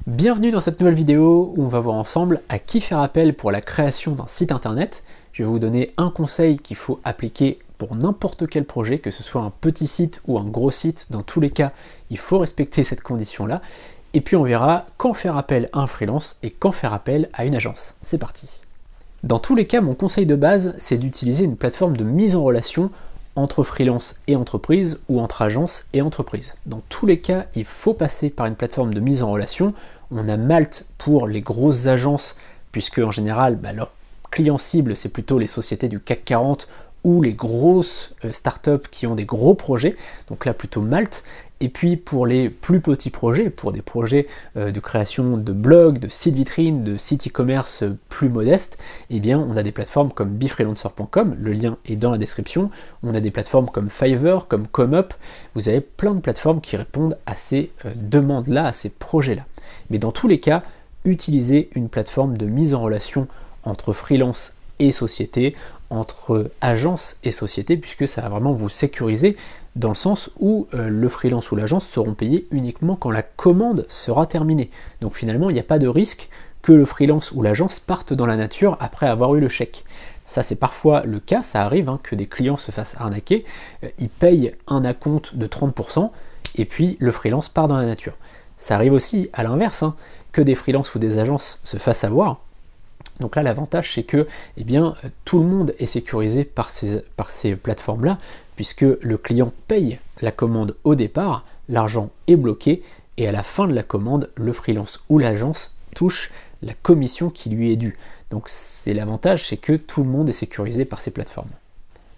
Bienvenue dans cette nouvelle vidéo où on va voir ensemble à qui faire appel pour la création d'un site internet. Je vais vous donner un conseil qu'il faut appliquer pour n'importe quel projet, que ce soit un petit site ou un gros site. Dans tous les cas, il faut respecter cette condition-là. Et puis on verra quand faire appel à un freelance et quand faire appel à une agence. C'est parti. Dans tous les cas, mon conseil de base, c'est d'utiliser une plateforme de mise en relation entre freelance et entreprise ou entre agence et entreprise. Dans tous les cas, il faut passer par une plateforme de mise en relation. On a Malte pour les grosses agences, puisque en général, leur client cible, c'est plutôt les sociétés du CAC 40 ou les grosses startups qui ont des gros projets, donc là plutôt Malte. Et puis pour les plus petits projets, pour des projets de création de blogs, de sites vitrines, de sites e-commerce plus modestes, eh bien on a des plateformes comme befreelancer.com, le lien est dans la description. On a des plateformes comme Fiverr, comme ComeUp. Vous avez plein de plateformes qui répondent à ces demandes-là, à ces projets-là. Mais dans tous les cas, utilisez une plateforme de mise en relation entre freelance et société, entre agence et société, puisque ça va vraiment vous sécuriser dans le sens où le freelance ou l'agence seront payés uniquement quand la commande sera terminée. Donc finalement, il n'y a pas de risque que le freelance ou l'agence parte dans la nature après avoir eu le chèque. Ça, c'est parfois le cas, ça arrive que des clients se fassent arnaquer, ils payent un acompte de 30% et puis le freelance part dans la nature. Ça arrive aussi à l'inverse, que des freelances ou des agences se fassent avoir. Donc là, l'avantage, c'est que tout le monde est sécurisé par ces plateformes-là, puisque le client paye la commande au départ, l'argent est bloqué, et à la fin de la commande, le freelance ou l'agence touche la commission qui lui est due. Donc c'est l'avantage, c'est que tout le monde est sécurisé par ces plateformes.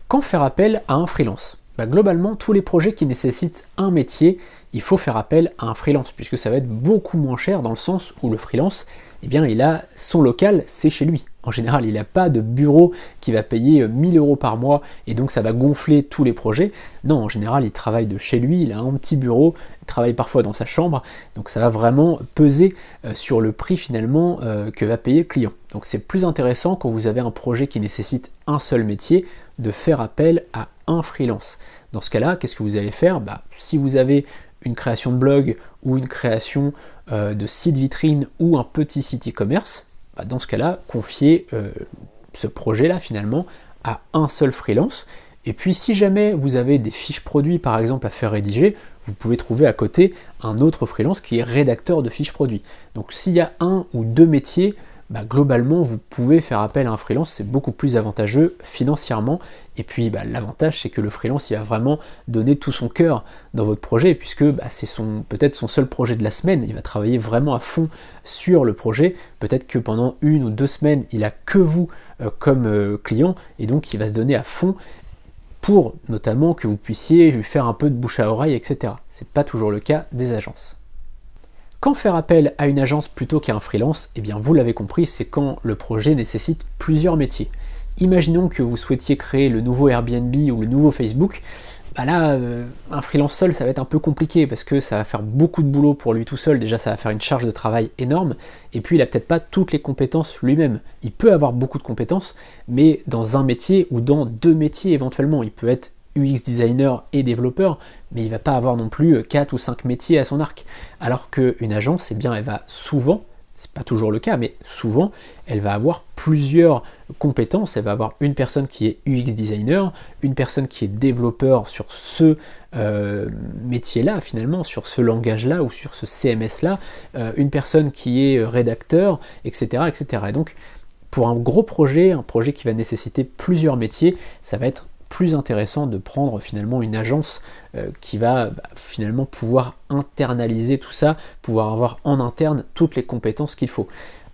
Quand faire appel à un freelance ? Globalement, tous les projets qui nécessitent un métier, il faut faire appel à un freelance, puisque ça va être beaucoup moins cher dans le sens où le freelance, il a son local, c'est chez lui. En général, il n'a pas de bureau qui va payer 1000 € par mois et donc ça va gonfler tous les projets. Non, en général, il travaille de chez lui, il a un petit bureau, il travaille parfois dans sa chambre, donc ça va vraiment peser sur le prix finalement que va payer le client. Donc c'est plus intéressant quand vous avez un projet qui nécessite un seul métier de faire appel à un freelance. Dans ce cas-là, qu'est-ce que vous allez faire ? Si vous avez une création de blog ou une création de site vitrine ou un petit site e-commerce, dans ce cas-là, confiez ce projet-là finalement à un seul freelance. Et puis si jamais vous avez des fiches produits par exemple à faire rédiger, vous pouvez trouver à côté un autre freelance qui est rédacteur de fiches produits. Donc s'il y a un ou deux métiers, globalement vous pouvez faire appel à un freelance, c'est beaucoup plus avantageux financièrement. Et puis l'avantage, c'est que le freelance il va vraiment donner tout son cœur dans votre projet, puisque c'est peut-être son seul projet de la semaine, il va travailler vraiment à fond sur le projet. Peut-être que pendant 1 ou 2 semaines, il a que vous comme client, et donc il va se donner à fond pour notamment que vous puissiez lui faire un peu de bouche à oreille, etc. C'est pas toujours le cas des agences. Quand faire appel à une agence plutôt qu'à un freelance, vous l'avez compris, c'est quand le projet nécessite plusieurs métiers. Imaginons que vous souhaitiez créer le nouveau Airbnb ou le nouveau Facebook, un freelance seul, ça va être un peu compliqué parce que ça va faire beaucoup de boulot pour lui tout seul. Déjà, ça va faire une charge de travail énorme, et puis il n'a peut-être pas toutes les compétences lui-même. Il peut avoir beaucoup de compétences, mais dans un métier ou dans 2 métiers éventuellement. Il peut être UX designer et développeur, mais il ne va pas avoir non plus 4 ou 5 métiers à son arc. Alors qu'une agence, elle va souvent, c'est pas toujours le cas, mais souvent, elle va avoir plusieurs compétences. Elle va avoir une personne qui est UX designer, une personne qui est développeur sur ce métier-là, finalement, sur ce langage-là ou sur ce CMS-là, une personne qui est rédacteur, etc., etc. Et donc, pour un gros projet, un projet qui va nécessiter plusieurs métiers, ça va être plus intéressant de prendre finalement une agence qui va finalement pouvoir internaliser tout ça, pouvoir avoir en interne toutes les compétences qu'il faut.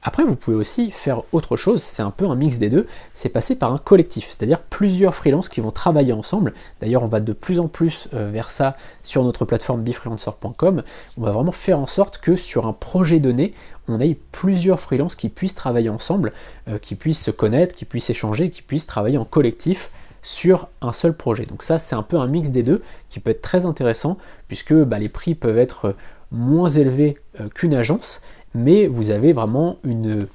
Après, vous pouvez aussi faire autre chose, c'est un peu un mix des deux, c'est passer par un collectif, c'est-à-dire plusieurs freelances qui vont travailler ensemble. D'ailleurs, on va de plus en plus vers ça sur notre plateforme befreelancer.com. On va vraiment faire en sorte que sur un projet donné, on ait plusieurs freelances qui puissent travailler ensemble, qui puissent se connaître, qui puissent échanger, qui puissent travailler en collectif sur un seul projet. Donc ça, c'est un peu un mix des deux qui peut être très intéressant, puisque les prix peuvent être moins élevés qu'une agence, mais vous avez vraiment une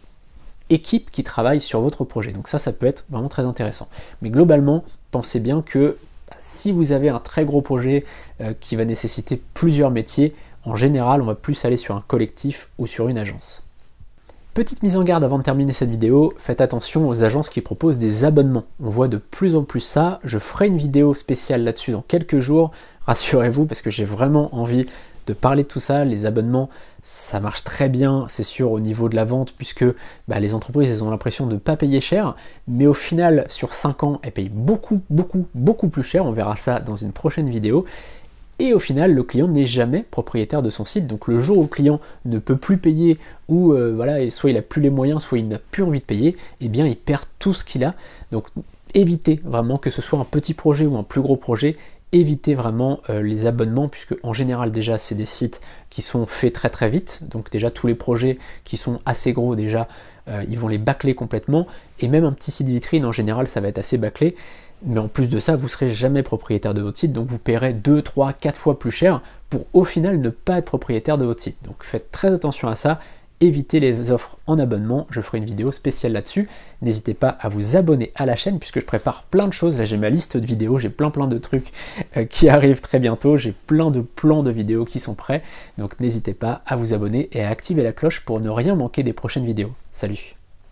équipe qui travaille sur votre projet. Donc ça peut être vraiment très intéressant. Mais globalement, pensez bien que si vous avez un très gros projet qui va nécessiter plusieurs métiers, En général, on va plus aller sur un collectif ou sur une agence. Petite mise en garde avant de terminer cette vidéo, faites attention aux agences qui proposent des abonnements. On voit de plus en plus ça, je ferai une vidéo spéciale là-dessus dans quelques jours, rassurez-vous parce que j'ai vraiment envie de parler de tout ça. Les abonnements, ça marche très bien, c'est sûr au niveau de la vente puisque les entreprises elles ont l'impression de ne pas payer cher, mais au final sur 5 ans elles payent beaucoup plus cher, on verra ça dans une prochaine vidéo. Et au final, le client n'est jamais propriétaire de son site. Donc le jour où le client ne peut plus payer, ou soit il n'a plus les moyens, soit il n'a plus envie de payer, eh bien il perd tout ce qu'il a. Donc évitez vraiment, que ce soit un petit projet ou un plus gros projet, évitez vraiment les abonnements, puisque en général déjà c'est des sites qui sont faits très vite. Donc déjà tous les projets qui sont assez gros déjà, ils vont les bâcler complètement. Et même un petit site vitrine en général ça va être assez bâclé. Mais en plus de ça, vous ne serez jamais propriétaire de votre site, donc vous paierez 2, 3, 4 fois plus cher pour au final ne pas être propriétaire de votre site. Donc faites très attention à ça, évitez les offres en abonnement, je ferai une vidéo spéciale là-dessus. N'hésitez pas à vous abonner à la chaîne puisque je prépare plein de choses, là j'ai ma liste de vidéos, j'ai plein de trucs qui arrivent très bientôt, j'ai plein de plans de vidéos qui sont prêts, donc n'hésitez pas à vous abonner et à activer la cloche pour ne rien manquer des prochaines vidéos. Salut!